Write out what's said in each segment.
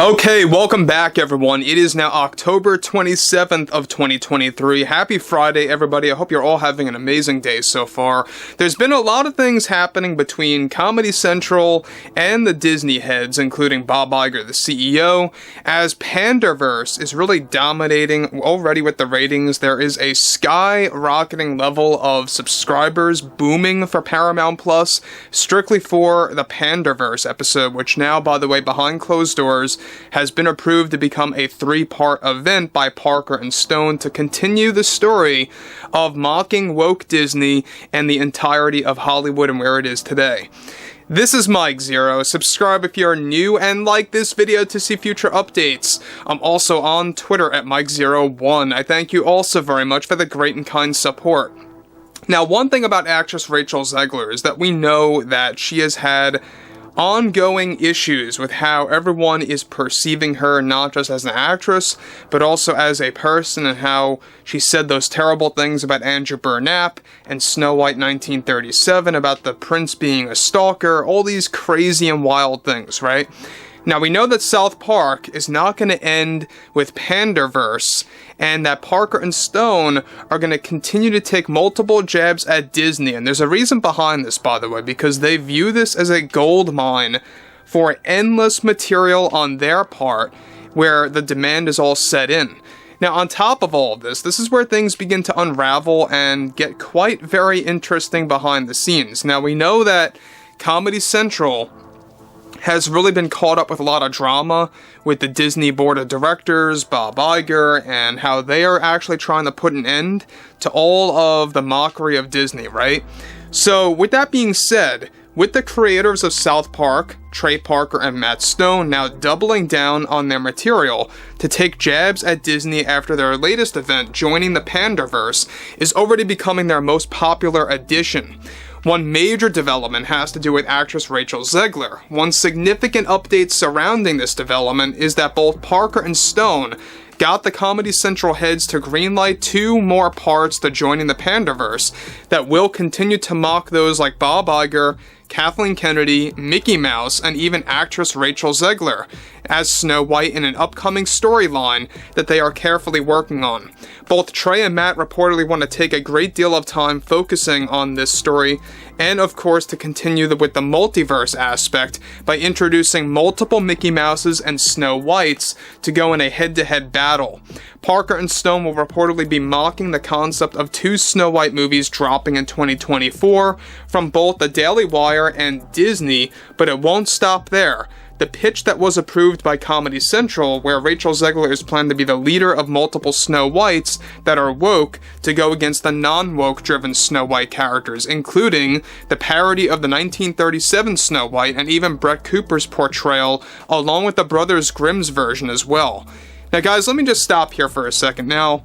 Okay, welcome back everyone. It is now October 27th of 2023. Happy Friday everybody. I hope you're all having an amazing day so far. There's been a lot of things happening between Comedy Central and the Disney heads, including Bob Iger, the CEO, as Panderverse is really dominating already with the ratings. There is a skyrocketing level of subscribers booming for Paramount Plus, strictly for the Panderverse episode, which now, by the way, behind closed doors, has been approved to become a 3-part event by Parker and Stone to continue the story of mocking woke Disney and the entirety of Hollywood and where it is today. This is Mike Zero. Subscribe if you're new and like this video to see future updates. I'm also on Twitter at Mike01. I thank you also very much for the great and kind support. Now, one thing about actress Rachel Zegler is that we know that she has had ongoing issues with how everyone is perceiving her, not just as an actress, but also as a person, and how she said those terrible things about Andrew Burnap and Snow White 1937, about the prince being a stalker, all these crazy and wild things, right? Now, we know that South Park is not going to end with Panderverse, and that Parker and Stone are going to continue to take multiple jabs at Disney. And there's a reason behind this, by the way, because they view this as a gold mine for endless material on their part, where the demand is all set in. Now, on top of all of this, this is where things begin to unravel and get quite very interesting behind the scenes. Now, we know that Comedy Central has really been caught up with a lot of drama with the Disney board of directors, Bob Iger, and how they are actually trying to put an end to all of the mockery of Disney, right? So, with that being said, with the creators of South Park, Trey Parker and Matt Stone, now doubling down on their material to take jabs at Disney after their latest event, joining the Panderverse, is already becoming their most popular addition. One major development has to do with actress Rachel Zegler. One significant update surrounding this development is that both Parker and Stone got the Comedy Central heads to greenlight 2 more parts to joining the Panderverse that will continue to mock those like Bob Iger, Kathleen Kennedy, Mickey Mouse, and even actress Rachel Zegler as Snow White in an upcoming storyline that they are carefully working on. Both Trey and Matt reportedly want to take a great deal of time focusing on this story, and of course to continue with the multiverse aspect by introducing multiple Mickey Mouses and Snow Whites to go in a head-to-head battle. Parker and Stone will reportedly be mocking the concept of 2 Snow White movies dropping in 2024 from both the Daily Wire and Disney, but it won't stop there. The pitch that was approved by Comedy Central, where Rachel Zegler is planned to be the leader of multiple Snow Whites that are woke to go against the non-woke driven Snow White characters, including the parody of the 1937 Snow White and even Brett Cooper's portrayal, along with the Brothers Grimm's version as well. Now guys, let me just stop here for a second. Now,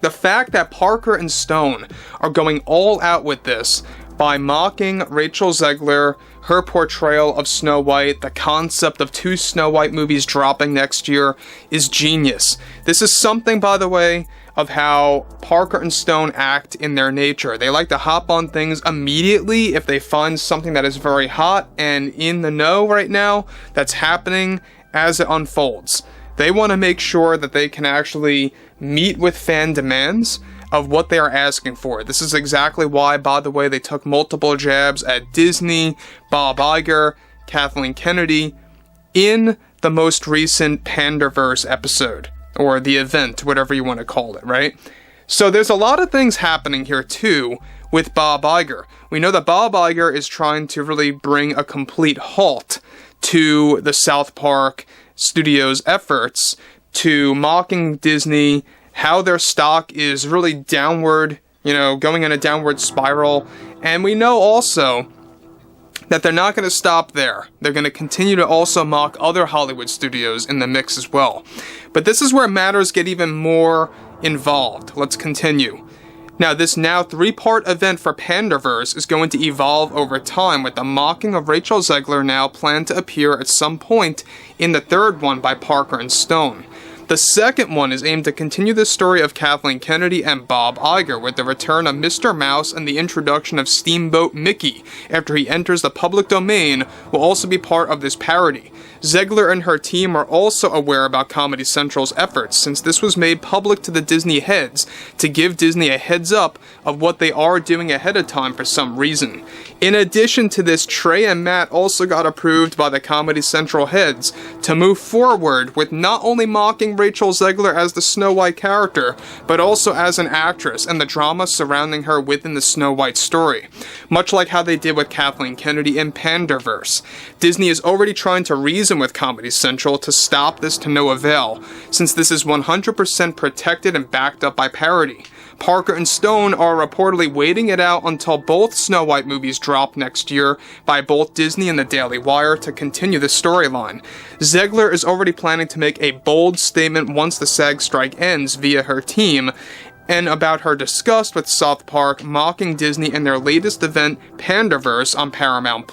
the fact that Parker and Stone are going all out with this by mocking Rachel Zegler, her portrayal of Snow White, the concept of 2 Snow White movies dropping next year, is genius. This is something, by the way, of how Parker and Stone act in their nature. They like to hop on things immediately if they find something that is very hot and in the know right now that's happening as it unfolds. They want to make sure that they can actually meet with fan demands of what they are asking for. This is exactly why, by the way, they took multiple jabs at Disney, Bob Iger, Kathleen Kennedy in the most recent Panderverse episode, or the event, whatever you want to call it, right? So there's a lot of things happening here too with Bob Iger. We know that Bob Iger is trying to really bring a complete halt to the South Park Studios' efforts to mocking Disney, how their stock is really downward, going in a downward spiral. And we know also that they're not going to stop there. They're going to continue to also mock other Hollywood studios in the mix as well. But this is where matters get even more involved. Let's continue. Now, this now 3-part event for Panderverse is going to evolve over time, with the mocking of Rachel Zegler now planned to appear at some point in the 3rd one by Parker and Stone. The second one is aimed to continue the story of Kathleen Kennedy and Bob Iger, with the return of Mr. Mouse and the introduction of Steamboat Mickey after he enters the public domain will also be part of this parody. ZEGLER and her team are also aware about Comedy Central's efforts, since this was made public to the Disney heads to give Disney a heads up of what they are doing ahead of time for some reason. In addition to this, Trey and Matt also got approved by the Comedy Central heads to move forward with not only mocking Rachel ZEGLER as the Snow White character, but also as an actress and the drama surrounding her within the Snow White story, much like how they did with Kathleen Kennedy in Panderverse. Disney is already trying to reason with Comedy Central to stop this to no avail, since this is 100% protected and backed up by parody. Parker and Stone are reportedly waiting it out until both Snow White movies drop next year by both Disney and the Daily Wire to continue the storyline. ZEGLER is already planning to make a bold statement once the SAG strike ends via her team, and about her disgust with South Park mocking Disney in their latest event, Panderverse, on Paramount+,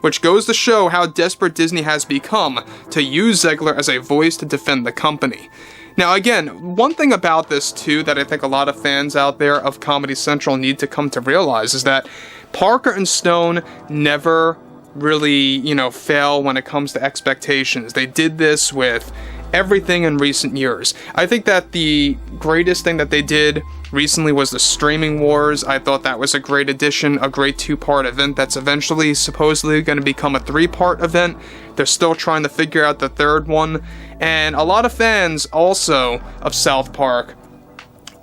which goes to show how desperate Disney has become to use ZEGLER as a voice to defend the company. Now again, one thing about this too that I think a lot of fans out there of Comedy Central need to come to realize is that Parker and Stone never really, fail when it comes to expectations. They did this with everything in recent years. I think that the greatest thing that they did recently was the Streaming Wars. I thought that was a great addition, a great 2-part event that's eventually supposedly going to become a 3-part event. They're still trying to figure out the 3rd one. And a lot of fans also of South Park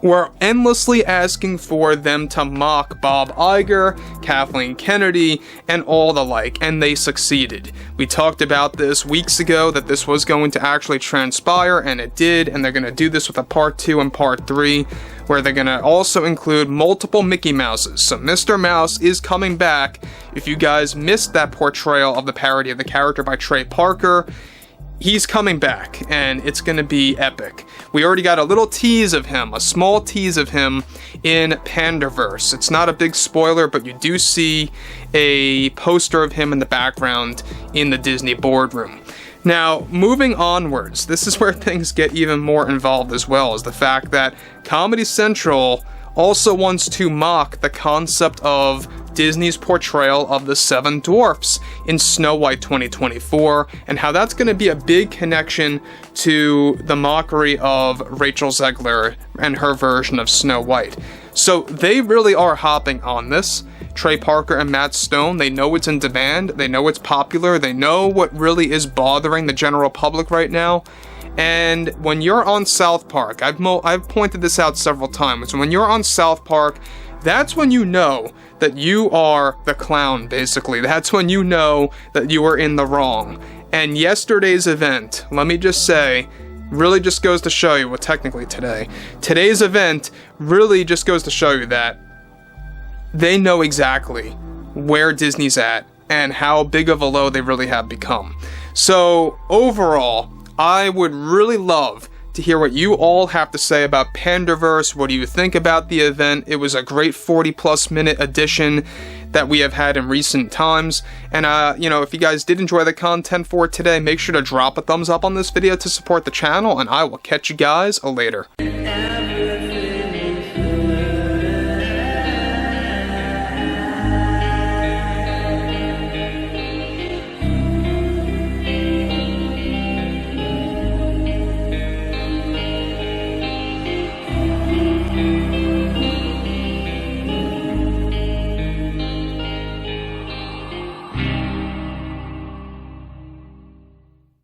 were endlessly asking for them to mock Bob Iger, Kathleen Kennedy, and all the like, and they succeeded. We talked about this weeks ago, that this was going to actually transpire, and it did, and they're going to do this with a part 2 and part 3, where they're going to also include multiple Mickey Mouses. So Mr. Mouse is coming back. If you guys missed that portrayal of the parody of the character by Trey Parker, he's coming back, and it's going to be epic. We already got a little tease of him, a small tease of him in Panderverse. It's not a big spoiler, but you do see a poster of him in the background in the Disney boardroom. Now, moving onwards, this is where things get even more involved as well, is the fact that Comedy Central also wants to mock the concept of Disney's portrayal of the 7 Dwarfs in Snow White 2024, and how that's going to be a big connection to the mockery of Rachel ZEGLER and her version of Snow White. So they really are hopping on this. Trey Parker and Matt Stone, they know it's in demand, they know it's popular, they know what really is bothering the general public right now. And when you're on South Park, I've pointed this out several times, when you're on South Park, that's when you know that you are the clown, basically. That's when you know that you are in the wrong. And yesterday's event, let me just say, really just goes to show you, well, technically today's event really just goes to show you that they know exactly where Disney's at and how big of a low they really have become. So overall, I would really love to hear what you all have to say about Panderverse. What do you think about the event? It was a great 40+ minute edition that we have had in recent times. And if you guys did enjoy the content for today, make sure to drop a thumbs up on this video to support the channel, and I will catch you guys later.